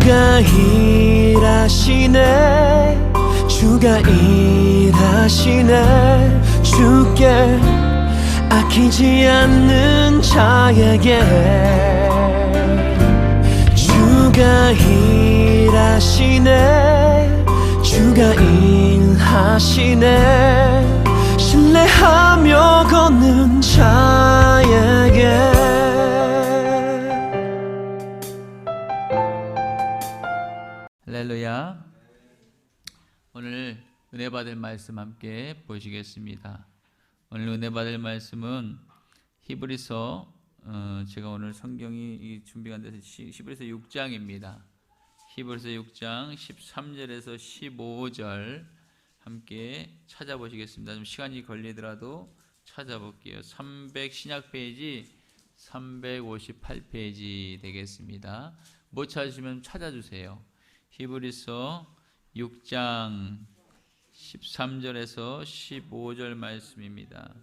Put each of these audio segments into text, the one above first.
주가 일하시네 주가 일하시네 주께 아끼지 않는 자에게 주가 일하시네 주가 일하시네 신뢰하며 걷는 자에게 할렐루야. 오늘 은혜 받을 말씀 함께 보시겠습니다. 오늘 은혜 받을 말씀은 히브리서 제가 오늘 성경이 준비가 안 돼서 히브리서 6장입니다. 히브리서 6장 13절에서 15절 함께 찾아보시겠습니다. 좀 시간이 걸리더라도 찾아볼게요. 신약 페이지 358페이지 되겠습니다. 못 찾으시면 찾아주세요. 히브리서 6장 13절에서 15절 말씀입니다.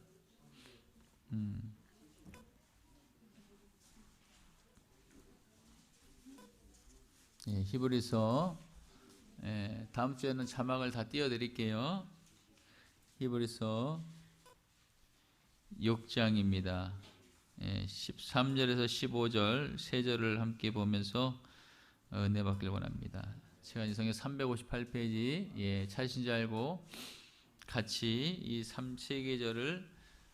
히브리서 다음 주에는 자막을 다 띄워드릴게요. 히브리서 6장입니다. 13절에서 15절 세 절을 함께 보면서 은혜 받길 원합니다. 제가 성경 358페이지 찾으신 줄 알고 같이 이 3세계절을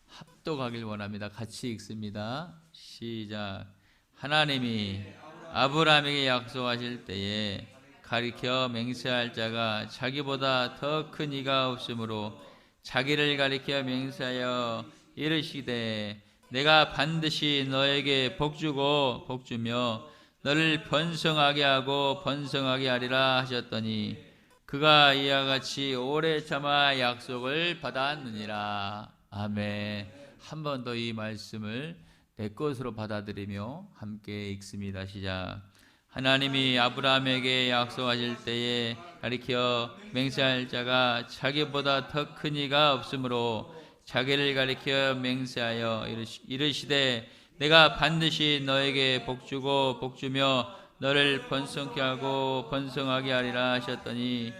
합독하길 원합니다. 같이 읽습니다. 시작. 하나님이 아브라함에게 약속하실 때에 가리켜 맹세할 자가 자기보다 더 큰 이가 없으므로 자기를 가리켜 맹세하여 이르시되 내가 반드시 너에게 복주고 복주며 너를 번성하게 하고 번성하게 하리라 하셨더니 그가 이와 같이 오래 참아 약속을 받았느니라. 아멘. 한 번 더 이 말씀을 내 것으로 받아들이며 함께 읽습니다. 시작. 하나님이 아브라함에게 약속하실 때에 가리켜 맹세할 자가 자기보다 더 큰 이가 없으므로 자기를 가리켜 맹세하여 이르시되 내가 반드시 너에게 복주고 복주며 너를 번성케 하고 번성하게 하리라 하셨더니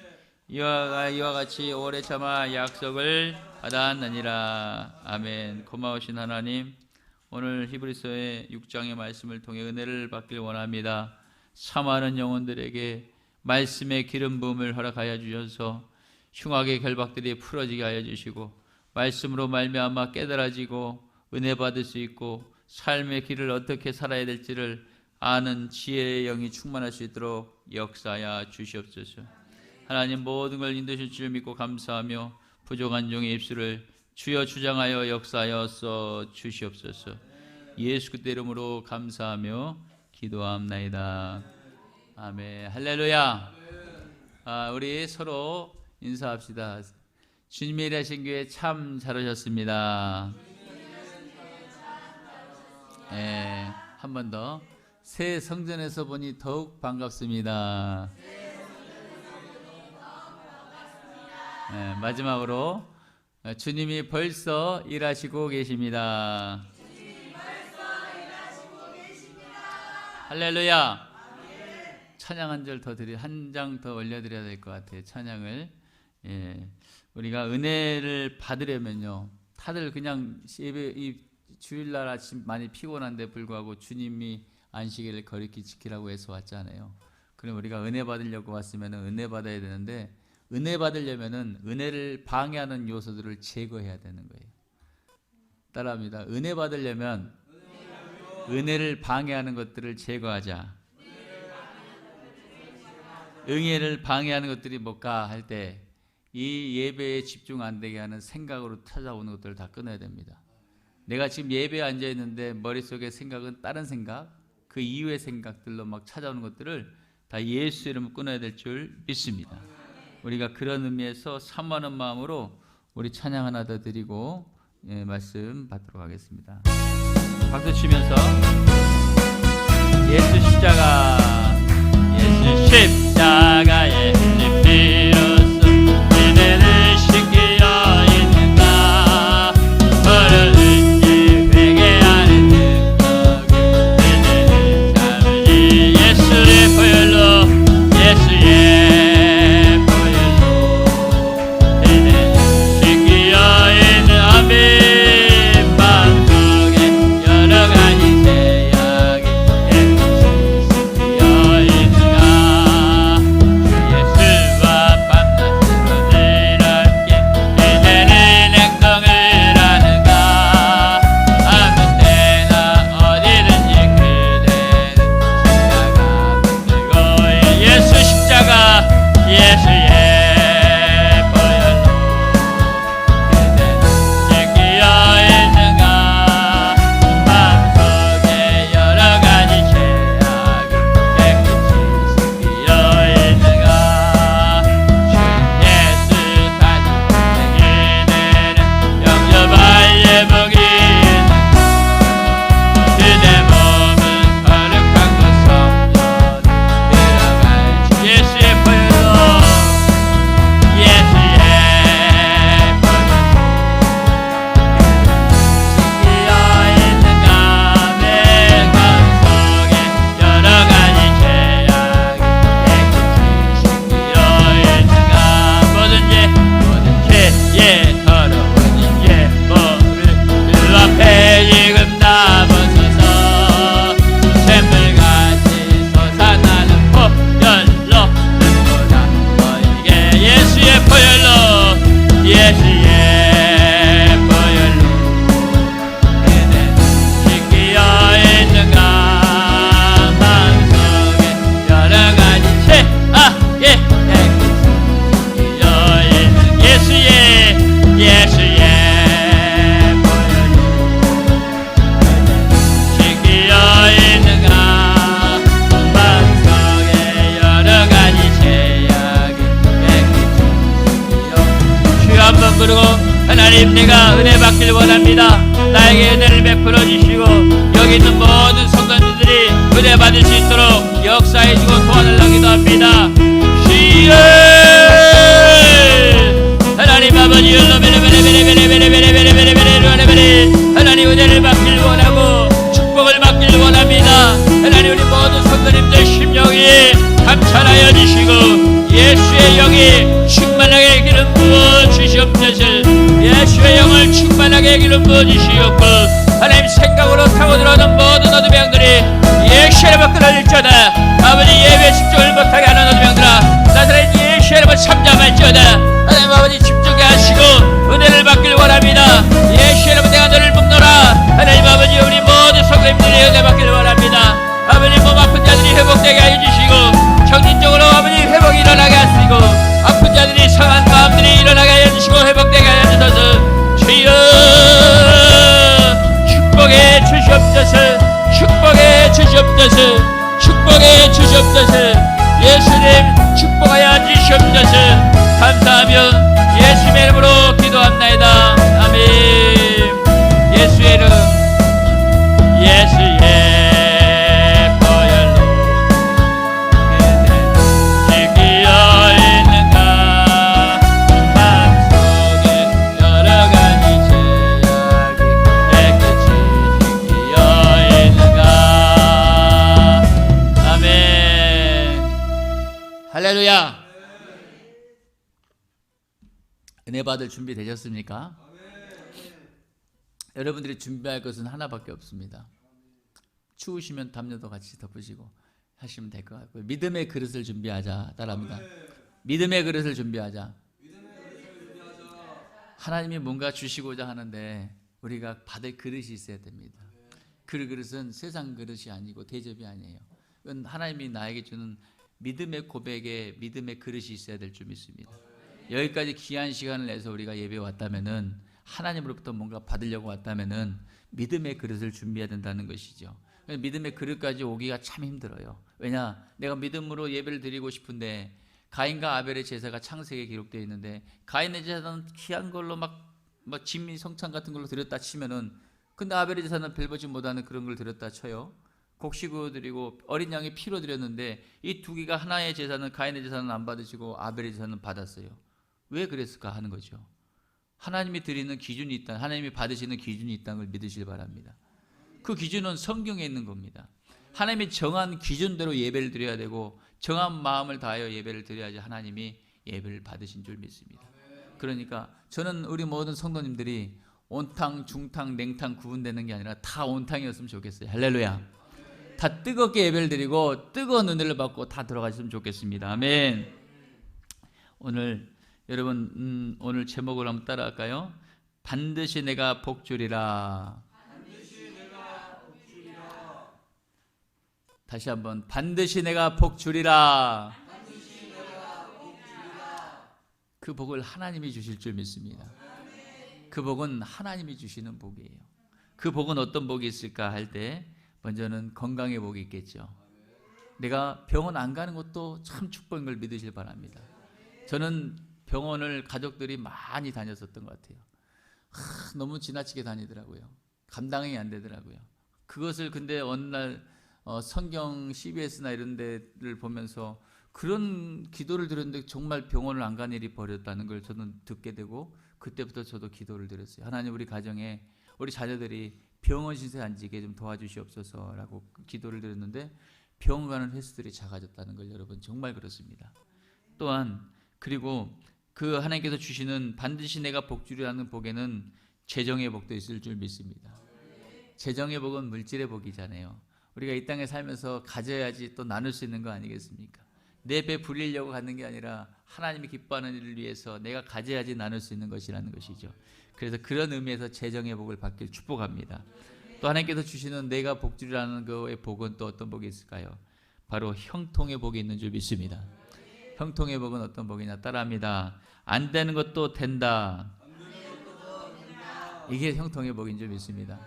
이와 같이 오래 참아 약속을 받았느니라. 아멘. 고마우신 하나님, 오늘 히브리서의 6장의 말씀을 통해 은혜를 받길 원합니다. 사모하는 영혼들에게 말씀의 기름 부음을 허락하여 주셔서 흉악의 결박들이 풀어지게 하여 주시고 말씀으로 말미암아 깨달아지고 은혜 받을 수 있고 삶의 길을 어떻게 살아야 될지를 아는 지혜의 영이 충만할 수 있도록 역사하여 주시옵소서. 하나님, 모든 걸 인도하실 줄 믿고 감사하며 부족한 종의 입술을 주여 주장하여 역사하여 써 주시옵소서. 예수 그리스도의 이름으로 감사하며 기도합나이다. 아멘. 할렐루야. 우리 서로 인사합시다. 주님의 일하신 교회 참 잘 오셨습니다. 한 번 더. 새 성전에서 보니 더욱 반갑습니다. 마지막으로 주님이 벌써 일하시고 계십니다. 할렐루야. 찬양 한 장 더 올려드려야 될 것 같아요. 찬양을. 우리가 은혜를 받으려면요, 다들 그냥 이 주일날 아침 많이 피곤한데 불구하고 주님이 안식일을 거룩히 지키라고 해서 왔잖아요. 그럼 우리가 은혜 받으려고 왔으면 은혜 받아야 되는데, 은혜 받으려면은 은혜를 방해하는 요소들을 제거해야 되는 거예요. 따라합니다. 은혜 받으려면 은혜를 방해하는 것들을 제거하자. 은혜를 방해하는 것들이 뭘까 할 때 이 예배에 집중 안 되게 하는 생각으로 찾아오는 것들을 다 끊어야 됩니다. 내가 지금 예배에 앉아 있는데 머릿속에 생각은 다른 생각, 그 이후의 생각들로 막 찾아오는 것들을 다 예수 이름으로 끊어야 될 줄 믿습니다. 우리가 그런 의미에서 사모하는 마음으로 우리 찬양 하나 더 드리고 말씀 받도록 하겠습니다. 박수 치면서 예수 십자가, 예수 십자가에 피로써 이제는 씻기어 있는가. 어른이 회개하는 능력을 이제는 삶을 예수의 보혈로 하나님, 내가 은혜 받길 원합니다. 나에게 은혜를 베풀어 주시고 여기 있는 모든 성도님들이 은혜 받을 수 있도록 역사해 주고 도와달라고 기도합니다. 주여 하나님 아버지, 하나님 은혜를 받길 원하고 축복을 받길 원합니다. 하나님 우리 모든 성도님들 심령이 감찰하여 주시고 예수의 영이 충만하게 기름 부어 주시옵소서. 예수의 영을 충만하게 기름 부어 주시옵고 하나님 생각으로 타고 들어오는 모든 어둠의 영들이 예수의 이름으로 끊어질지어다. 아버지 예배 식종을 못하게 하는 어둠의 영들아 나사렛 예수의 이름으로 참잠할지어다. 하나님 아버지 집중케 하시고 은혜를 받길 원합니다. 예수의 이름으로 내가 너를 묵노라. 하나님 아버지 우리 모든 성도님들이 은혜 받길 원합니다. 아버지 몸 아픈 자들이 회복되게 하여 주시고 정신적으로 아버지 회복이 일어나게 하시고 아픈 자들이 상한 마음들이 일어나게 하여 주시고 회복되게 하여 주셔서 주여 축복해 주시옵소서. 축복해 주시옵소서. 축복해 주시옵소서. 예수님 축복하여 주시옵소서. 감사하며 예수의 이름으로 기도합나이다. 아멘. 예수의 이름 예수의 할렐루야. 은혜 받을 준비 되셨습니까? 여러분들이 준비할 것은 하나밖에 없습니다. 추우시면 담요도 같이 덮으시고 하시면 될 것 같고요. 믿음의 그릇을 준비하자. 따라합니다. 믿음의 그릇을 준비하자. 하나님이 뭔가 주시고자 하는데 우리가 받을 그릇이 있어야 됩니다. 그 그릇은 세상 그릇이 아니고 대접이 아니에요. 그건 하나님이 나에게 주는 믿음의 고백에 믿음의 그릇이 있어야 될 줄 믿습니다. 여기까지 귀한 시간을 내서 우리가 예배에 왔다면은 하나님으로부터 뭔가 받으려고 왔다면은 믿음의 그릇을 준비해야 된다는 것이죠. 믿음의 그릇까지 오기가 참 힘들어요. 왜냐? 내가 믿음으로 예배를 드리고 싶은데 가인과 아벨의 제사가 창세기에 기록되어 있는데 가인의 제사는 귀한 걸로 막 진미 성찬 같은 걸로 드렸다 치면은 근데 아벨의 제사는 별보지 못하는 그런 걸 드렸다 쳐요. 곡식으로 드리고 어린 양의 피로 드렸는데 이 두 개가 하나의 제사는 가인의 제사는 안 받으시고 아벨의 제사는 받았어요. 왜 그랬을까 하는 거죠. 하나님이 드리는 기준이 있다. 하나님이 받으시는 기준이 있다는 걸 믿으시길 바랍니다. 그 기준은 성경에 있는 겁니다. 하나님이 정한 기준대로 예배를 드려야 되고 정한 마음을 다하여 예배를 드려야지 하나님이 예배를 받으신 줄 믿습니다. 그러니까 저는 우리 모든 성도님들이 온탕, 중탕, 냉탕 구분되는 게 아니라 다 온탕이었으면 좋겠어요. 할렐루야. 다 뜨겁게 예배를 드리고 뜨거운 은혜를 받고 다 들어가셨으면 좋겠습니다. 아멘. 오늘 여러분 오늘 제목을 한번 따라할까요? 반드시 내가 복 주리라. 다시 한번 반드시 내가 복 주리라. 그 복을 하나님이 주실 줄 믿습니다. 그 복은 하나님이 주시는 복이에요. 그 복은 어떤 복이 있을까 할 때 먼저는 건강의 복이 있겠죠. 내가 병원 안 가는 것도 참 축복인 걸 믿으실 바랍니다. 저는 병원을 가족들이 많이 다녔었던 것 같아요. 너무 지나치게 다니더라고요. 감당이 안 되더라고요. 그것을 근데 어느 날 성경 CBS나 이런 데를 보면서 그런 기도를 드렸는데 정말 병원을 안 간 일이 벌어졌다는 걸 저는 듣게 되고 그때부터 저도 기도를 드렸어요. 하나님 우리 가정에 우리 자녀들이 병원 신세 안 지게 좀 도와주시옵소서라고 기도를 드렸는데 병원 가는 횟수들이 작아졌다는 걸 여러분 정말 그렇습니다. 또한 그리고 그 하나님께서 주시는 반드시 내가 복 주리라는 복에는 재정의 복도 있을 줄 믿습니다. 재정의 복은 물질의 복이잖아요. 우리가 이 땅에 살면서 가져야지 또 나눌 수 있는 거 아니겠습니까? 내 배 불리려고 갖는 게 아니라 하나님이 기뻐하는 일을 위해서 내가 가져야지 나눌 수 있는 것이라는 것이죠. 그래서 그런 의미에서 재정의 복을 받길 축복합니다. 또 하나님께서 주시는 내가 복 주리라는 거의 복은 또 어떤 복이 있을까요? 바로 형통의 복이 있는 줄 믿습니다. 형통의 복은 어떤 복이냐? 따라합니다. 안 되는 것도 된다. 이게 형통의 복인 줄 믿습니다.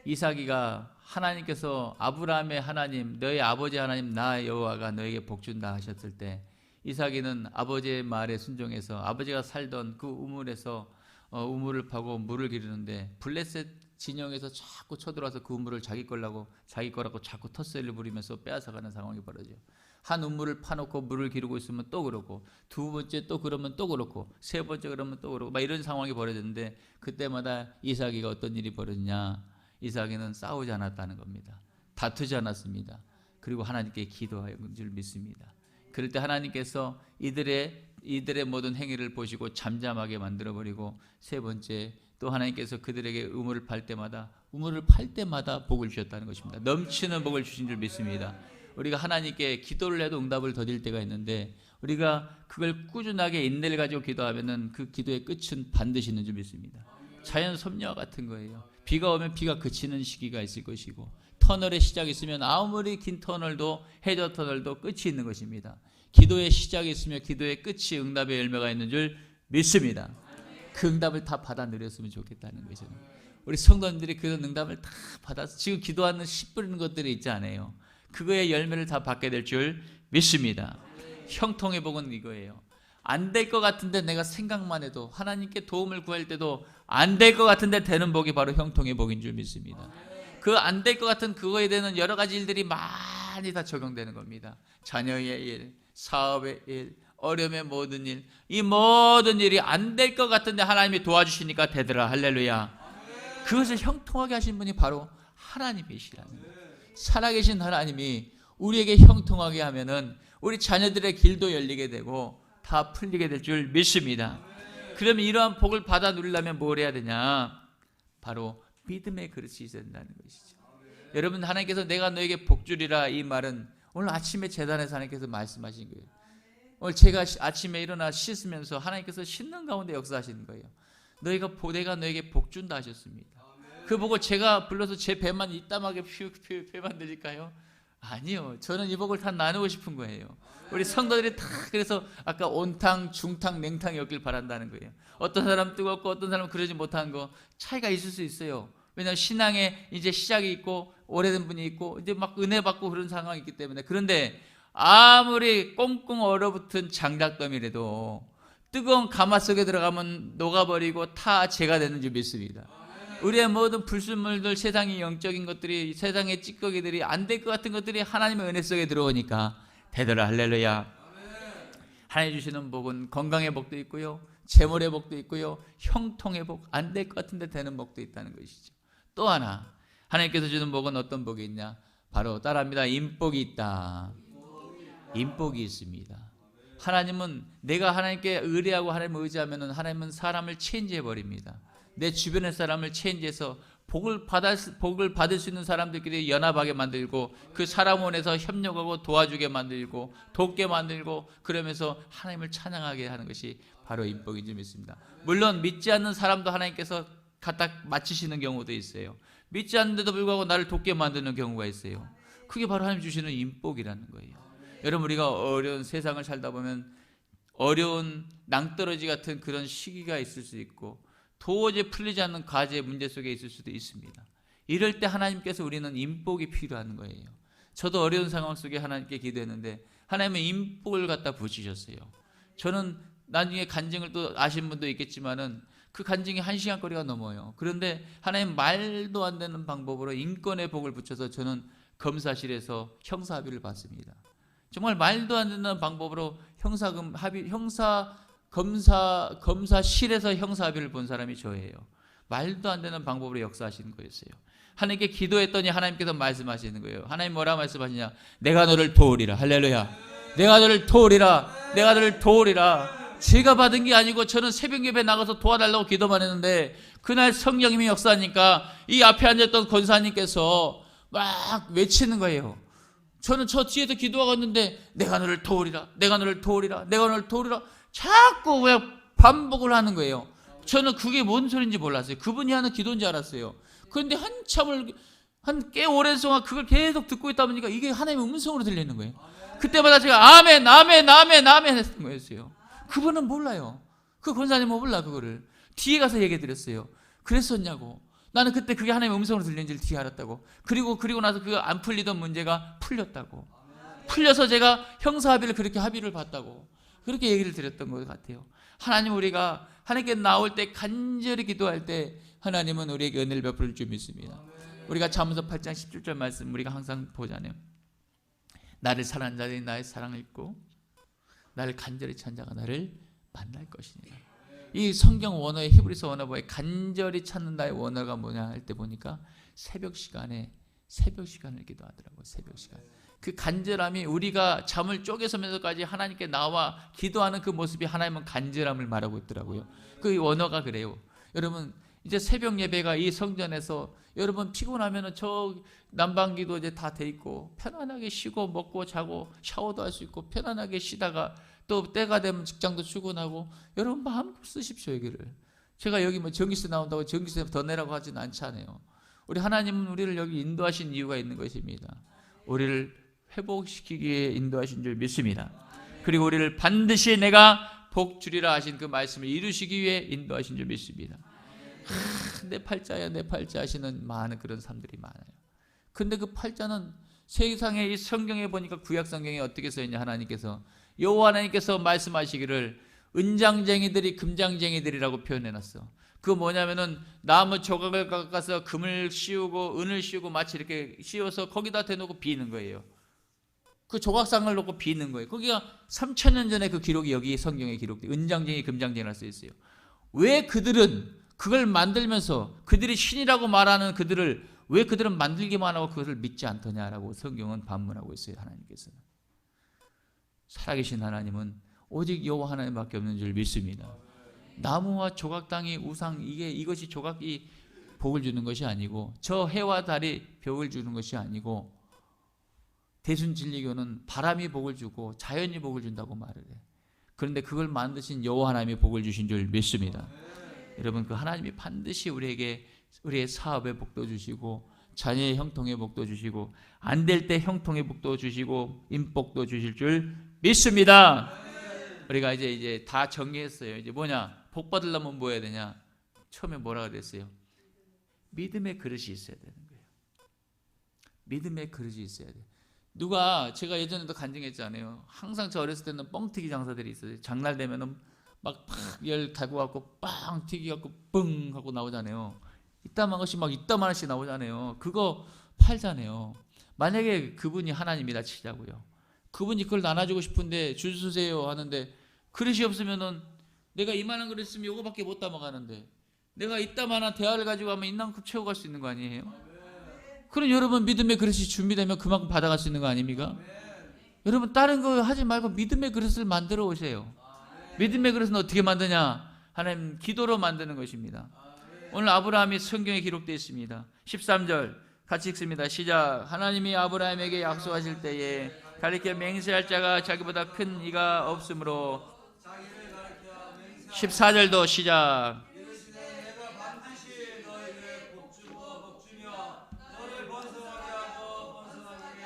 이삭이가 하나님께서 아브라함의 하나님, 너의 아버지 하나님 나 여호와가 너에게 복 준다 하셨을 때 이삭이는 아버지의 말에 순종해서 아버지가 살던 그 우물에서 우물을 파고 물을 기르는데 블레셋 진영에서 자꾸 쳐들어와서 그 우물을 자기 거라고 자꾸 텃세를 부리면서 빼앗아가는 상황이 벌어져요. 한 우물을 파놓고 물을 기르고 있으면 또 그렇고, 두 번째 또 그러면 또 그렇고, 세 번째 그러면 또 그렇고, 막 이런 상황이 벌어졌는데, 그때마다 이삭이가 어떤 일이 벌어지냐? 이삭이는 싸우지 않았다는 겁니다. 다투지 않았습니다. 그리고 하나님께 기도한 줄 믿습니다. 그럴 때 하나님께서 이들의 모든 행위를 보시고 잠잠하게 만들어버리고, 세 번째 또 하나님께서 그들에게 우물을 팔 때마다 복을 주셨다는 것입니다. 넘치는 복을 주신 줄 믿습니다. 우리가 하나님께 기도를 해도 응답을 더딜 때가 있는데, 우리가 그걸 꾸준하게 인내를 가지고 기도하면은 그 기도의 끝은 반드시 있는 줄 믿습니다. 자연 섭리와 같은 거예요. 비가 오면 비가 그치는 시기가 있을 것이고, 터널의 시작이 있으면 아무리 긴 터널도, 해저 터널도 끝이 있는 것입니다. 기도의 시작이 있으며 기도의 끝이 응답의 열매가 있는 줄 믿습니다. 그 응답을 다 받아 누렸으면 좋겠다는 거죠. 우리 성도님들이 그런 응답을 다 받아서 지금 기도하는 씨 뿌리는 것들이 있지 않아요. 그거의 열매를 다 받게 될 줄 믿습니다. 형통의 복은 이거예요. 안 될 것 같은데 내가 생각만 해도, 하나님께 도움을 구할 때도 안 될 것 같은데 되는 복이 바로 형통의 복인 줄 믿습니다. 그 안 될 것 같은 그거에 대한 여러 가지 일들이 많이 다 적용되는 겁니다. 자녀의 일, 사업의 일, 어려움의 모든 일, 이 모든 일이 안 될 것 같은데 하나님이 도와주시니까 되더라. 할렐루야. 그것을 형통하게 하신 분이 바로 하나님이시라는 거예요. 살아계신 하나님이 우리에게 형통하게 하면은 우리 자녀들의 길도 열리게 되고 다 풀리게 될 줄 믿습니다. 그러면 이러한 복을 받아 누리려면 뭘 해야 되냐? 바로 믿음의 그릇이 있어야 된다는 것이죠. 여러분, 하나님께서 내가 너에게 복 주리라, 이 말은 오늘 아침에 제단에서 하나님께서 말씀하신 거예요. 오늘 제가 아침에 일어나 씻으면서 하나님께서 씻는 가운데 역사하시는 거예요. 내가 너에게 복 준다 하셨습니다. 그 복을 제가 불러서 제 배만 이따하게 배만 드릴까요? 아니요. 저는 이 복을 다 나누고 싶은 거예요. 우리 성도들이 다 그래서 아까 온탕, 중탕, 냉탕이 었길 바란다는 거예요. 어떤 사람 뜨겁고 어떤 사람은 그러지 못한 거 차이가 있을 수 있어요. 왜냐하면 신앙에 이제 시작이 있고 오래된 분이 있고 이제 막 은혜 받고 그런 상황이 있기 때문에. 그런데 아무리 꽁꽁 얼어붙은 장작더미라도 뜨거운 가마 속에 들어가면 녹아버리고 다 재가 되는 줄 믿습니다. 우리의 모든 불순물들, 세상의 영적인 것들이, 세상의 찌꺼기들이, 안 될 것 같은 것들이 하나님의 은혜 속에 들어오니까 되더라. 할렐루야. 하나님 주시는 복은 건강의 복도 있고요, 재물의 복도 있고요, 형통의 복, 안 될 것 같은데 되는 복도 있다는 것이죠. 또 하나 하나님께서 주는 복은 어떤 복이 있냐? 바로 따라합니다. 인복이 있다. 인복이 있습니다. 하나님은 내가 하나님께 의뢰하고 하나님을 의지하면 하나님은 사람을 체인지해 버립니다. 내 주변의 사람을 체인지해서 복을 받을 수 있는 사람들끼리 연합하게 만들고, 그 사람 원에서 협력하고 도와주게 만들고 돕게 만들고, 그러면서 하나님을 찬양하게 하는 것이 바로 인복인 줄 믿습니다. 물론 믿지 않는 사람도 하나님께서 갖다 맞추시는 경우도 있어요. 믿지 않는데도 불구하고 나를 돕게 만드는 경우가 있어요. 그게 바로 하나님 주시는 인복이라는 거예요. 여러분, 우리가 어려운 세상을 살다 보면 어려운 낭떠러지 같은 그런 시기가 있을 수 있고, 도저히 풀리지 않는 과제의 문제 속에 있을 수도 있습니다. 이럴 때 하나님께서 우리는 인복이 필요한 거예요. 저도 어려운 상황 속에 하나님께 기도했는데 하나님은 인복을 갖다 부으셨어요. 저는 나중에 간증을 또 아신 분도 있겠지만은 그 간증이 1시간 거리가 넘어요. 그런데 하나님 말도 안 되는 방법으로 인권의 복을 붙여서 저는 검사실에서 형사 합의를 받습니다. 정말 말도 안 되는 방법으로 검사실에서 형사 합의를 본 사람이 저예요. 말도 안 되는 방법으로 역사하시는 거였어요. 하나님께 기도했더니 하나님께서 말씀하시는 거예요. 하나님 뭐라 말씀하시냐? 내가 너를 도우리라. 할렐루야. 내가 너를 도우리라. 내가 너를 도우리라. 제가 받은 게 아니고 저는 새벽 예배 나가서 도와달라고 기도만 했는데, 그날 성령님이 역사하니까 이 앞에 앉았던 권사님께서 막 외치는 거예요. 저는 저 뒤에서 기도하고 있는데 내가 너를 도우리라. 내가 너를 도우리라. 내가 너를 도우리라. 자꾸 왜 반복을 하는 거예요. 저는 그게 뭔 소리인지 몰랐어요. 그분이 하는 기도인 줄 알았어요. 그런데 꽤 오랜 동안 그걸 계속 듣고 있다 보니까 이게 하나님의 음성으로 들리는 거예요. 그때마다 제가 아멘, 아멘, 아멘, 아멘 했던 거였어요. 그분은 몰라요. 그 권사님은 몰라. 그거를 뒤에 가서 얘기해 드렸어요. 그랬었냐고. 나는 그때 그게 하나님의 음성으로 들리는지를 뒤에 알았다고. 그리고 나서 그 안 풀리던 문제가 풀렸다고. 풀려서 제가 형사 합의를 그렇게 합의를 봤다고. 그렇게 얘기를 드렸던 것 같아요. 하나님, 우리가 하나님께 나올 때 간절히 기도할 때 하나님은 우리에게 은혜를 베풀 줄 믿습니다. 우리가 잠언서 8장 17절 말씀 우리가 항상 보잖아요. 나를 사랑하는 자들이 나의 사랑을 잊고 나를 간절히 찾는 자가 나를 만날 것이니라. 이 성경 원어의 히브리서 원어 보에 간절히 찾는다의 원어가 뭐냐 할 때 보니까 새벽 시간을 기도하더라고요. 새벽 시간. 그 간절함이 우리가 잠을 쪼개서면서까지 하나님께 나와 기도하는 그 모습이 하나님은 간절함을 말하고 있더라고요. 그 원어가 그래요. 여러분, 이제 새벽 예배가 이 성전에서 여러분 피곤하면은 저 난방기도 이제 다 돼 있고 편안하게 쉬고 먹고 자고 샤워도 할 수 있고 편안하게 쉬다가 또 때가 되면 직장도 출근하고 여러분 마음껏 쓰십시오. 여기를 제가 여기 뭐 전기세 나온다고 전기세 더 내라고 하진 않잖아요. 우리 하나님은 우리를 여기 인도하신 이유가 있는 것입니다. 우리를 회복시키기 위해 인도하신 줄 믿습니다. 그리고 우리를 반드시 내가 복 주리라 하신 그 말씀을 이루시기 위해 인도하신 줄 믿습니다. 내 팔자야 내 팔자 하시는 많은 그런 사람들이 많아요. 근데 그 팔자는 세상에 이 성경에 보니까 구약 성경에 어떻게 써있냐. 하나님께서 여호와 하나님께서 말씀하시기를 은장쟁이들이 금장쟁이들이라고 표현해놨어. 그거 뭐냐면은 나무 조각을 깎아서 금을 씌우고 은을 씌우고 마치 이렇게 씌워서 거기다 대놓고 비는 거예요. 그 조각상을 놓고 비는 거예요. 거기가 3000년 전에 그 기록이 여기 성경에 기록돼. 은장쟁이 금장쟁이라 써 있어요. 왜 그들은 그걸 만들면서 그들이 신이라고 말하는 그들을 왜 그들은 만들기만 하고 그것을 믿지 않더냐라고 성경은 반문하고 있어요. 하나님께서는 살아계신 하나님은 오직 여호와 하나님밖에 없는 줄 믿습니다. 나무와 조각당이 우상 이것이 조각이 복을 주는 것이 아니고 저 해와 달이 벽을 주는 것이 아니고 대순진리교는 바람이 복을 주고 자연이 복을 준다고 말을 해. 그런데 그걸 만드신 여호와 하나님이 복을 주신 줄 믿습니다. 여러분, 그 하나님이 반드시 우리에게 우리의 사업에 복도 주시고 자녀의 형통의 복도 주시고 안 될 때 형통의 복도 주시고 인복도 주실 줄 믿습니다. 우리가 이제 다 정리했어요. 이제 뭐냐? 복 받으려면 뭐 해야 되냐? 처음에 뭐라 그랬어요? 믿음의 그릇이 있어야 되는 거예요. 믿음의 그릇이 있어야 돼요. 제가 예전에도 간증했잖아요. 항상 저 어렸을 때는 뻥튀기 장사들이 있어요. 장날 되면은 막 열 달고 갖고 빵 튀기 갖고 뻥 하고 나오잖아요. 이따만 것이 막 이따만씩 나오잖아요. 그거 팔잖아요. 만약에 그분이 하나님이다 치자고요. 그분이 그걸 나눠주고 싶은데 줄 서세요 하는데 그릇이 없으면은 내가 이만한 그릇 있으면 요거밖에 못 담아가는데 내가 이따만한 대화를 가지고 가면 이만큼 채워갈 수 있는 거 아니에요? 그럼 여러분 믿음의 그릇이 준비되면 그만큼 받아갈 수 있는 거 아닙니까? 여러분 다른 거 하지 말고 믿음의 그릇을 만들어 오세요. 믿음의 그릇은 어떻게 만드냐? 하나님 기도로 만드는 것입니다. 오늘 아브라함이 성경에 기록되어 있습니다. 13절 같이 읽습니다. 시작. 하나님이 아브라함에게 약속하실 때에 가리켜 맹세할 자가 자기보다 큰 이가 없으므로 14절도 시작.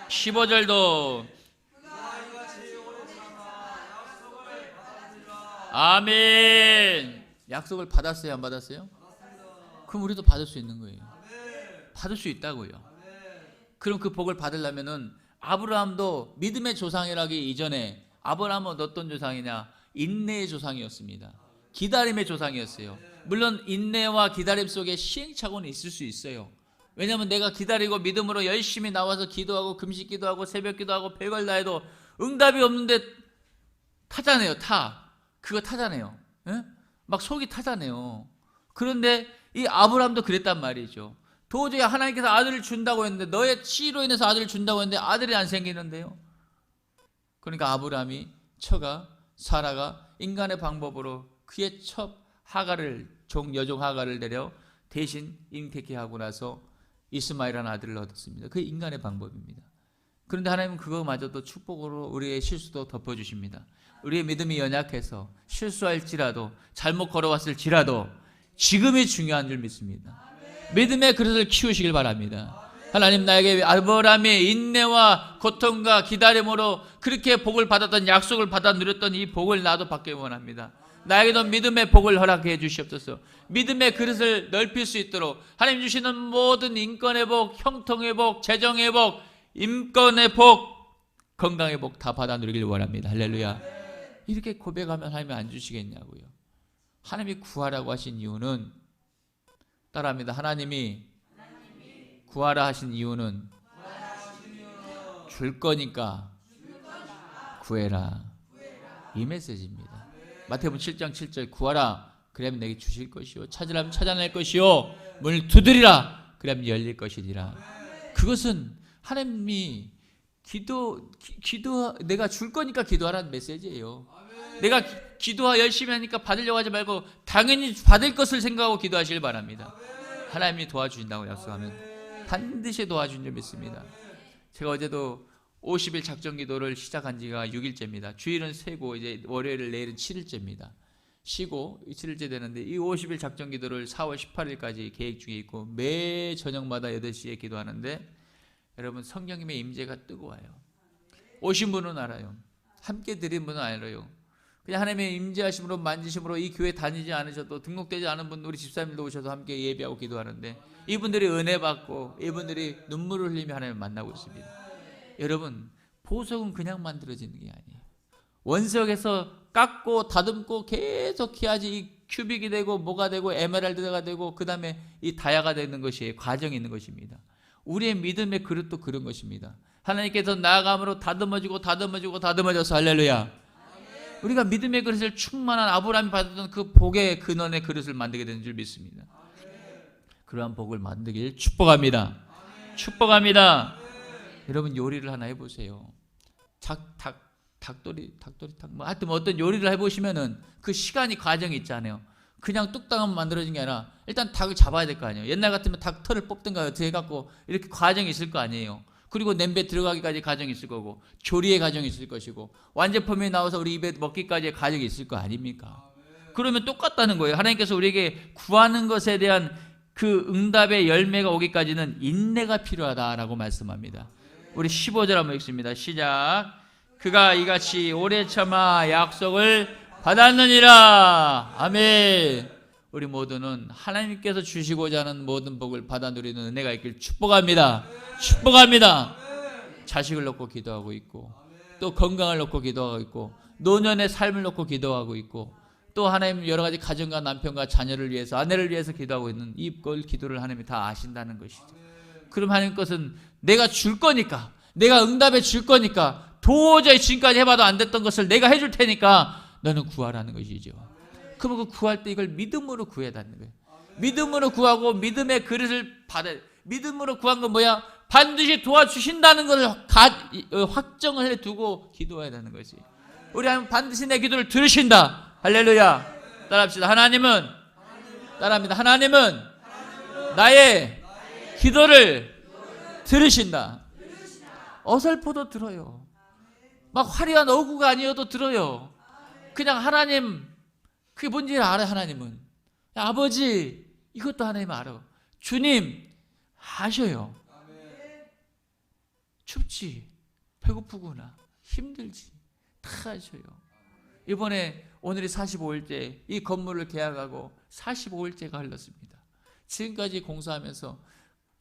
15절도 아멘. 약속을 받았어요? 안 받았어요? 그럼 우리도 받을 수 있는 거예요. 받을 수 있다고요. 그럼 그 복을 받으려면은 아브라함도 믿음의 조상이라기 이전에 아브라함은 어떤 조상이냐? 인내의 조상이었습니다. 기다림의 조상이었어요. 물론 인내와 기다림 속에 시행착오는 있을 수 있어요. 왜냐하면 내가 기다리고 믿음으로 열심히 나와서 기도하고 금식 기도하고 새벽 기도하고 별걸 다 해도 응답이 없는데 타잖아요. 그거 타잖아요. 에? 막 속이 타잖아요. 그런데 이 아브라함도 그랬단 말이죠. 도저히 하나님께서 아들을 준다고 했는데 너의 씨로 인해서 아들을 준다고 했는데 아들이 안 생기는데요. 그러니까 아브라함이 사라가 인간의 방법으로 그의 첩 하가를 여종 하가를 내려 대신 임택케 하고 나서 이스마엘이라는 아들을 얻었습니다. 그게 인간의 방법입니다. 그런데 하나님은 그거마저도 축복으로 우리의 실수도 덮어주십니다. 우리의 믿음이 연약해서 실수할지라도 잘못 걸어왔을지라도 지금이 중요한 줄 믿습니다. 믿음의 그릇을 키우시길 바랍니다. 하나님, 나에게 아브라함의 인내와 고통과 기다림으로 그렇게 복을 받았던, 약속을 받아 누렸던 이 복을 나도 받기 원합니다. 나에게도 믿음의 복을 허락해 주시옵소서. 믿음의 그릇을 넓힐 수 있도록 하나님 주시는 모든 인권의 복, 형통의 복, 재정의 복, 인권의 복, 건강의 복 다 받아 누리길 원합니다. 할렐루야. 이렇게 고백하면 하나님이 안 주시겠냐고요. 하나님이 구하라고 하신 이유는, 따라합니다. 하나님이 구하라 하신 이유는 줄 거니까 구해라, 이 메시지입니다. 마태복음 7장 7절, 구하라 그러면 내게 주실 것이요, 찾으라면 찾아낼 것이요, 문을 두드리라 그러면 열릴 것이니라. 그것은 하나님이 내가 줄 거니까 기도하라는 메시지예요. 내가 기도하 열심히 하니까 받으려고 하지 말고 당연히 받을 것을 생각하고 기도하시길 바랍니다. 하나님이 도와주신다고 약속하면 반드시 도와준 줄 믿습니다. 제가 어제도 50일 작정 기도를 시작한 지가 6일째입니다. 주일은 세고 이제 월요일 내일은 7일째입니다. 쉬고 7일째 되는데, 이 50일 작정 기도를 4월 18일까지 계획 중에 있고 매 저녁마다 8시에 기도하는데, 여러분 성령님의 임재가 뜨거워요. 오신 분은 알아요. 함께 드린 분은 알아요. 그냥 하나님의 임재하심으로 만지심으로 이 교회 다니지 않으셔도, 등록되지 않은 분 우리 집사님도 오셔서 함께 예배하고 기도하는데, 이분들이 은혜 받고 이분들이 눈물을 흘리며 하나님을 만나고 있습니다. 여러분 보석은 그냥 만들어지는 게 아니에요. 원석에서 깎고 다듬고 계속 해야지 이 큐빅이 되고 뭐가 되고 에메랄드가 되고 그 다음에 이 다이아가 되는 것이 과정이 있는 것입니다. 우리의 믿음의 그릇도 그런 것입니다. 하나님께서 나아감으로 다듬어져서 할렐루야. 우리가 믿음의 그릇을 충만한 아브라함이 받았던 그 복의 근원의 그릇을 만들게 되는 줄 믿습니다. 그러한 복을 만들길 축복합니다. 축복합니다. 여러분 요리를 하나 해보세요. 닭도리 뭐 하여튼 어떤 요리를 해보시면은 그 시간이 과정이 있잖아요. 그냥 뚝딱하면 만들어진 게 아니라 일단 닭을 잡아야 될 거 아니에요. 옛날 같으면 닭 털을 뽑든가 어떻게 해갖고 이렇게 과정이 있을 거 아니에요. 그리고 냄비에 들어가기까지 과정이 있을 거고, 조리의 과정이 있을 것이고, 완제품이 나와서 우리 입에 먹기까지의 과정이 있을 거 아닙니까? 그러면 똑같다는 거예요. 하나님께서 우리에게 구하는 것에 대한 그 응답의 열매가 오기까지는 인내가 필요하다라고 말씀합니다. 우리 15절 한번 읽습니다. 시작. 그가 이같이 오래 참아 약속을 받았느니라. 아멘. 우리 모두는 하나님께서 주시고자 하는 모든 복을 받아 누리는 은혜가 있길 축복합니다. 축복합니다. 자식을 놓고 기도하고 있고, 또 건강을 놓고 기도하고 있고, 노년의 삶을 놓고 기도하고 있고, 또 하나님 여러 가지 가정과 남편과 자녀를 위해서, 아내를 위해서 기도하고 있는 이걸 기도를 하나님이 다 아신다는 것이죠. 그럼 하나님 것은 내가 줄 거니까, 내가 응답해 줄 거니까, 도저히 지금까지 해봐도 안 됐던 것을 내가 해줄 테니까 너는 구하라는 것이죠. 그러면 그 구할 때 이걸 믿음으로 구해야 되는 거예요. 믿음으로 구하고 믿음의 그릇을 받아야. 믿음으로 구한 건 뭐야? 반드시 도와주신다는 것을 확정을 해두고 기도해야 되는 거지. 우리 하나님 반드시 내 기도를 들으신다. 할렐루야. 따라합시다. 하나님은, 따라합니다. 하나님은 나의 기도를 들으신다. 어설퍼도 들어요. 막 화려한 어구가 아니어도 들어요. 그냥 하나님, 그게 뭔지 알아요. 하나님은 아버지, 이것도 하나님 알아. 주님 아셔요. 춥지, 배고프구나, 힘들지, 다 아셔요. 이번에 오늘이 45일째, 이 건물을 계약하고 45일째가 흘렀습니다. 지금까지 공사하면서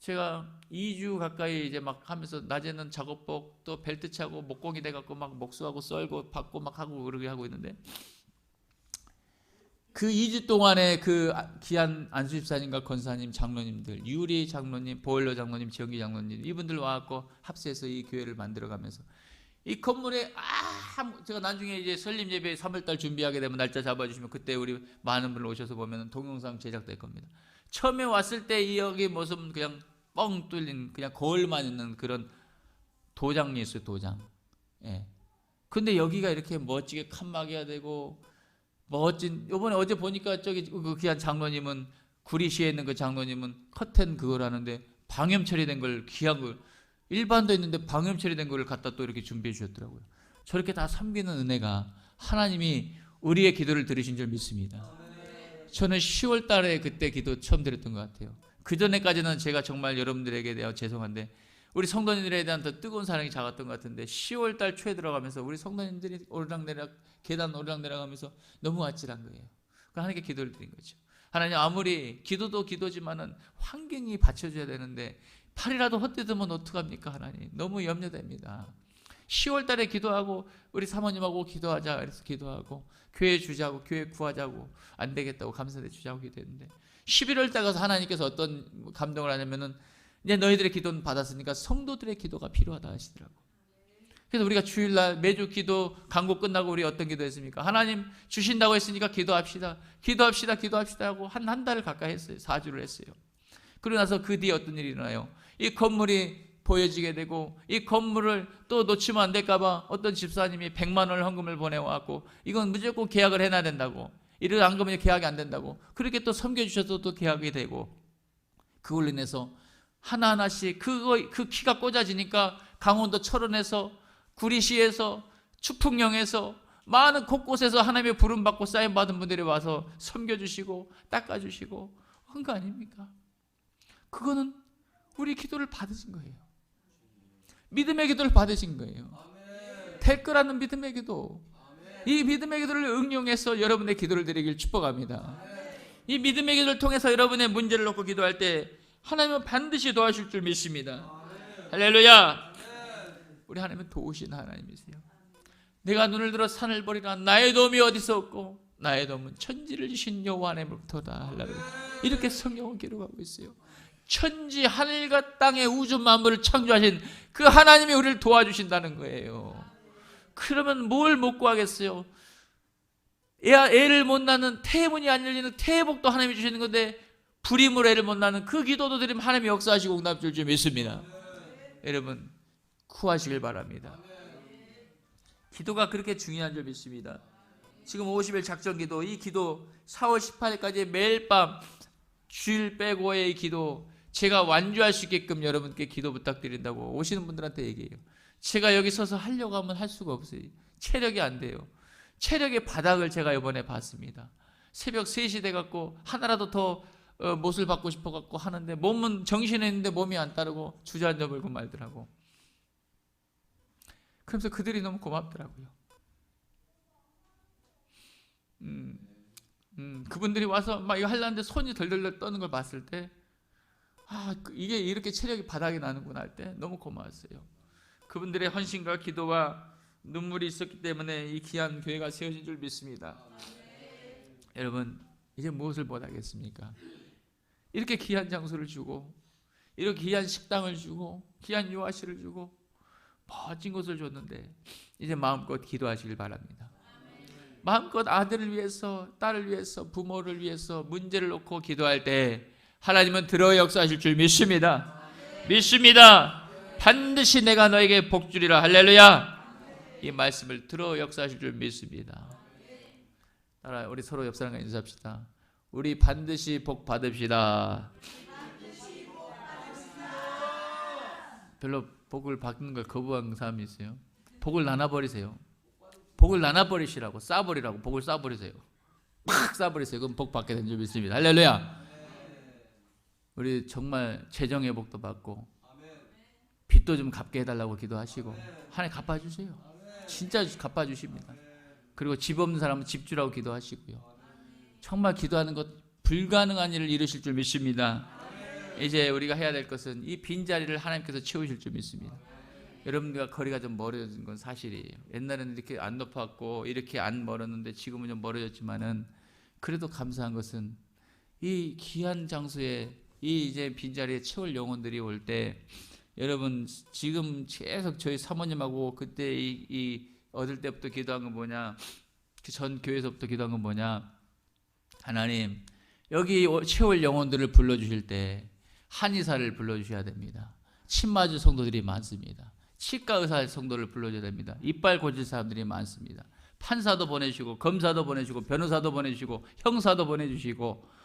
제가 2주 가까이 이제 막 하면서 낮에는 작업복 또 벨트 차고 목공이 돼갖고 막 목수하고 썰고 받고 막 하고 그러게 하고 있는데, 그 2주 동안에 그 귀한 안수집사님과 권사님, 장로님들, 유리 장로님, 보일러 장로님, 지영기 장로님, 이분들 와갖고 합세해서 이 교회를 만들어가면서 이 건물에 제가 나중에 이제 설립 예배 3월달 준비하게 되면 날짜 잡아주시면 그때 우리 많은 분들 오셔서 보면 동영상 제작될 겁니다. 처음에 왔을 때 이 여기 모습은 그냥 뻥 뚫린 그냥 거울만 있는 그런 도장이 있어요. 도장. 예. 근데 여기가 이렇게 멋지게 칸막이가 되고 멋진, 요번에 어제 보니까 저기 그 귀한 장로님은 구리시에 있는 그 장로님은 커튼 그걸 하는데 방염 처리된 걸, 귀한 걸, 일반도 있는데 방염 처리된 걸 갖다 또 이렇게 준비해 주셨더라고요. 저렇게 다 섬기는 은혜가 하나님이 우리의 기도를 들으신 줄 믿습니다. 저는 10월 달에 그때 기도 처음 드렸던 것 같아요. 그 전에까지는 제가 정말 여러분들에게 대해 죄송한데 우리 성도님들에 대한 더 뜨거운 사랑이 작았던 것 같은데 10월 달 초에 들어가면서 우리 성도님들이 오르락내락 계단 오르락내락하면서 너무 아찔한 거예요. 그러니까 하나님께 기도를 드린 거죠. 하나님, 아무리 기도도 기도지만은 환경이 받쳐줘야 되는데 팔이라도 헛디디면 어떡합니까? 하나님, 너무 염려됩니다. 10월 달에 기도하고 우리 사모님하고 기도하자 그래서 기도하고 교회 주자고 교회 구하자고 안 되겠다고 감사대 주자고 기도했는데 11월 달 가서 하나님께서 어떤 감동을 하냐면은 이제 너희들의 기도는 받았으니까 성도들의 기도가 필요하다 하시더라고. 그래서 우리가 주일날 매주 기도 강구 끝나고 우리 어떤 기도했습니까? 하나님 주신다고 했으니까 기도합시다 하고 한 달을 가까이 했어요. 4주를 했어요. 그러고 나서 그 뒤에 어떤 일이 일어나요? 이 건물이 보여지게 되고 이 건물을 또 놓치면 안 될까 봐 어떤 집사님이 100만 원을 헌금을 보내와갖고 이건 무조건 계약을 해놔야 된다고, 이를 안 그러면 계약이 안 된다고, 그렇게 또 섬겨주셔서 또 계약이 되고, 그걸로 인해서 하나하나씩 그 키가 꽂아지니까 강원도 철원에서 구리시에서 추풍령에서 많은 곳곳에서 하나님의 부름받고 사인받은 분들이 와서 섬겨주시고 닦아주시고 한 거 아닙니까? 그거는 우리 기도를 받으신 거예요. 믿음의 기도를 받으신 거예요. 될 거라는 믿음의 기도. 이 믿음의 기도를 응용해서 여러분의 기도를 드리길 축복합니다. 이 믿음의 기도를 통해서 여러분의 문제를 놓고 기도할 때 하나님은 반드시 도와주실 줄 믿습니다. 할렐루야. 우리 하나님은 도우신 하나님이세요. 내가 눈을 들어 산을 보리라 나의 도움이 어디서 없고 나의 도움은 천지를 지신 여호와 하나님으로부터다. 이렇게 성경은 기록하고 있어요. 천지 하늘과 땅의 우주 만물을 창조하신 그 하나님이 우리를 도와주신다는 거예요. 그러면 뭘 못 구하겠어요? 애를 못 낳는 태문이 안 열리는 태복도 하나님이 주시는 건데 불임으로 애를 못 낳는 그 기도도 드리면 하나님이 역사하시고 응답 줄 줄 믿습니다. 여러분 구하시길 바랍니다. 기도가 그렇게 중요한 줄 믿습니다. 지금 50일 작전 기도, 이 기도 4월 18일까지 매일 밤 주일 빼고의 기도 제가 완주할 수 있게끔 여러분께 기도 부탁드린다고 오시는 분들한테 얘기해요. 제가 여기 서서 하려고 하면 할 수가 없어요. 체력이 안 돼요. 체력의 바닥을 제가 이번에 봤습니다. 새벽 3시 돼갖고 하나라도 더 못을 받고 싶어갖고 하는데 몸은 정신에 있는데 몸이 안 따르고 주저앉아 버리고 말더라고. 그러면서 그들이 너무 고맙더라고요. 그분들이 와서 막 이거 하려는데 손이 덜덜덜 떠는 걸 봤을 때 이게 이렇게 체력이 바닥이 나는구나 할 때 너무 고마웠어요. 그분들의 헌신과 기도와 눈물이 있었기 때문에 이 귀한 교회가 세워진 줄 믿습니다. 여러분 이제 무엇을 못하겠습니까? 이렇게 귀한 장소를 주고 이렇게 귀한 식당을 주고 귀한 유아실을 주고 멋진 곳을 줬는데 이제 마음껏 기도하시길 바랍니다. 마음껏 아들을 위해서 딸을 위해서 부모를 위해서 문제를 놓고 기도할 때 하나님은 들어 역사하실 줄 믿습니다. 믿습니다. 반드시 내가 너에게 복 주리라. 할렐루야. 이 말씀을 들어 역사하실 줄 믿습니다. 따라 우리 서로 옆 사람과 인사합시다. 우리 반드시 복 받읍시다. 별로 복을 받는 걸 거부하는 사람이 있어요. 복을 나눠버리세요. 복을 나눠버리시라고, 싸버리라고. 복을 싸버리세요. 팍 싸버리세요. 그럼 복 받게 된 줄 믿습니다. 할렐루야. 우리 정말 재정의 복도 받고 빚도 좀 갚게 해달라고 기도하시고 하나님 갚아주세요. 진짜 갚아주십니다. 그리고 집 없는 사람은 집 주라고 기도하시고요. 정말 기도하는 것 불가능한 일을 이루실 줄 믿습니다. 이제 우리가 해야 될 것은 이 빈자리를 하나님께서 채우실 줄 믿습니다. 여러분들과 거리가 좀 멀어진 건 사실이에요. 옛날에는 이렇게 안 높았고 이렇게 안 멀었는데 지금은 좀 멀어졌지만은 그래도 감사한 것은 이 귀한 장소에 이 이제 빈자리에 채울 영혼들이 올 때 여러분 지금 계속 저희 사모님하고 그때 이 얻을 때부터 기도한 건 뭐냐, 그 전 교회에서부터 기도한 건 뭐냐, 하나님 여기 채울 영혼들을 불러주실 때 한의사를 불러주셔야 됩니다. 침 맞을 성도들이 많습니다. 치과 의사 성도를 불러줘야 됩니다. 이빨 고칠 사람들이 많습니다. 판사도 보내주시고 검사도 보내주시고 변호사도 보내주시고 형사도 보내주시고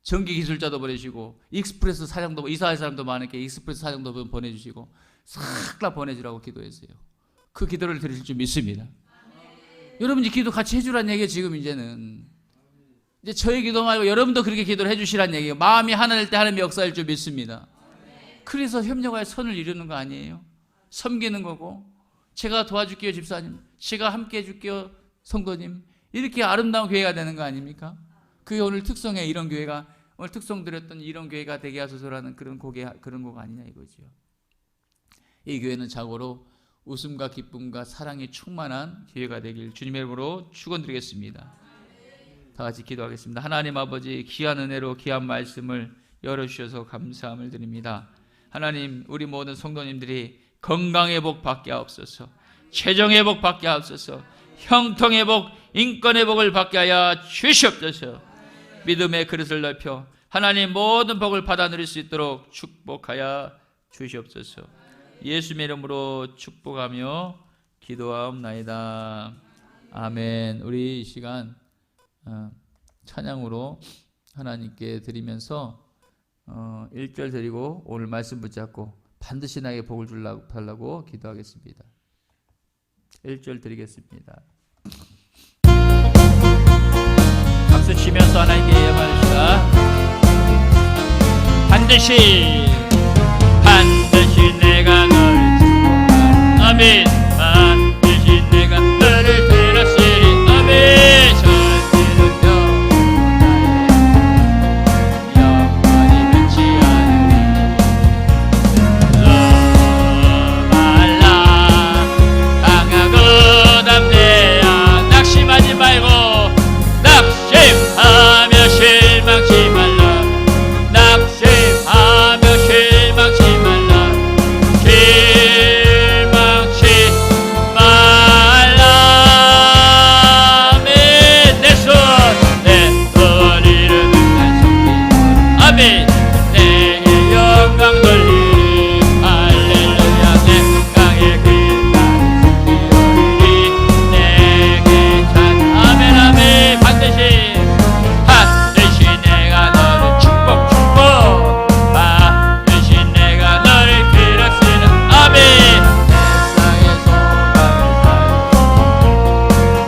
전기기술자도 보내주시고 익스프레스 사장도 이사할 사람도 많으니까 익스프레스 사장도 보내주시고 싹 다 보내주라고 기도했어요. 그 기도를 들으실 줄 믿습니다. 여러분 이제 기도 같이 해주라는 얘기예요. 지금 이제는 이제 저희 기도 말고 여러분도 그렇게 기도를 해주시라는 얘기예요. 마음이 하나 될 때 하나님이 역사할 줄 믿습니다. 그래서 협력하여 선을 이루는 거 아니에요? 섬기는 거고, 제가 도와줄게요 집사님, 제가 함께 해줄게요 성도님, 이렇게 아름다운 교회가 되는 거 아닙니까? 그게 오늘 특성에 이런 교회가 오늘 특성 드렸던 이런 교회가 되게 하소서라는 그런 곡 아니냐 이거죠. 이 교회는 자고로 웃음과 기쁨과 사랑이 충만한 기회가 되길 주님의 이름으로 축원드리겠습니다. 다 같이 기도하겠습니다. 하나님 아버지, 귀한 은혜로 귀한 말씀을 열어주셔서 감사함을 드립니다. 하나님, 우리 모든 성도님들이 건강의 복 받게 하옵소서, 재정의 복 받게 하옵소서, 형통의 복, 인권의 복을 받게 하여 주시옵소서. 믿음의 그릇을 넓혀 하나님 모든 복을 받아 누릴 수 있도록 축복하여 주시옵소서. 예수님의 이름으로 축복하며 기도하옵나이다. 아멘. 우리 이 시간 찬양으로 하나님께 드리면서 1절 드리고 오늘 말씀 붙잡고 반드시 나에게 복을 달라고 기도하겠습니다. 1절 드리겠습니다. 박수 치면서 하나님께 예배합시다. 반드시 내가 너를 축복하리. 아멘. 반드시 내가 너를 들었으리. 아멘. 절대로 영원히 변치 않으리. 말라 강하고 담대야 낙심하지 말고 낙심하며 실망치 말라. 낙심하며 실망치 말라. 실망치 말라. 아멘. 내 소리를 듣는 성기. 아멘. 내게 영광 돌리리. 할렐루야. 내 강의 그날을 숨기오리니 내게 찬. 아멘. 아멘. 반드시 내가 너를 축복 반드시 내가 너를 기락쓰는. 아멘. 세상의 소망을 살리고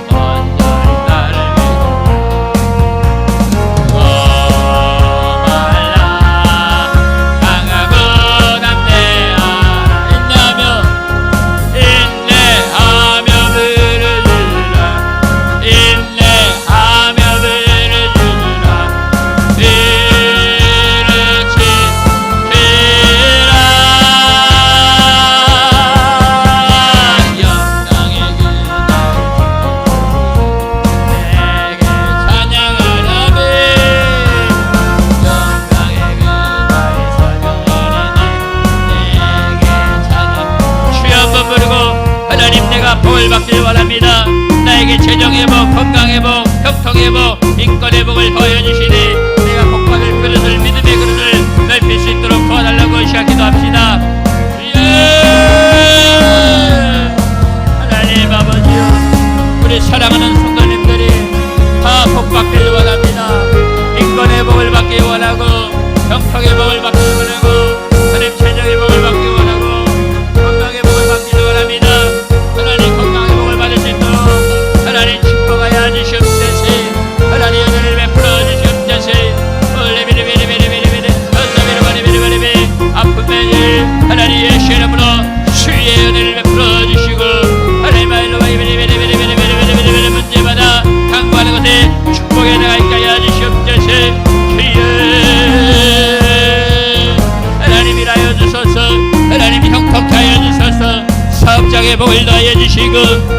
온전히 나를 믿고 말라 강하고 담대하라. 인내하며 물을 주라. 인내하며 물을 주라. 복을 받길 원합니다. 나에게 재정의 복, 건강의 복, 형통의 복, 인권의 복을 더해 주시니 내가 복받을 그릇을, 믿음의 그릇을 넓힐 수 있도록 도와달라고 시작 기도합시다. 하나님 아버지요, 우리 사랑하는 성도님들이 다 복받길 원합니다. 인권의 복을 받길 원하고 형통의 복을 받길 원하고 하나님 재정의 복을 받길 원하고 건강의 복을 받길 원합니다. 하나님 건강의 복을 받을 수 있도록 하나님 축복하여 주시옵소서. 하나님 은혜를 베풀어 주시옵소서. 아픔의 하나님 예수의 이름으로 주의 은혜를 베풀어 주시고 하나님 말로 문제마다 강구하는 것에 축복에 나가게 하여 주시옵소서. 하나님 일하여 주소서. 하나님 형통케 하여 주소서. 사업장의 복을 더하여 주시고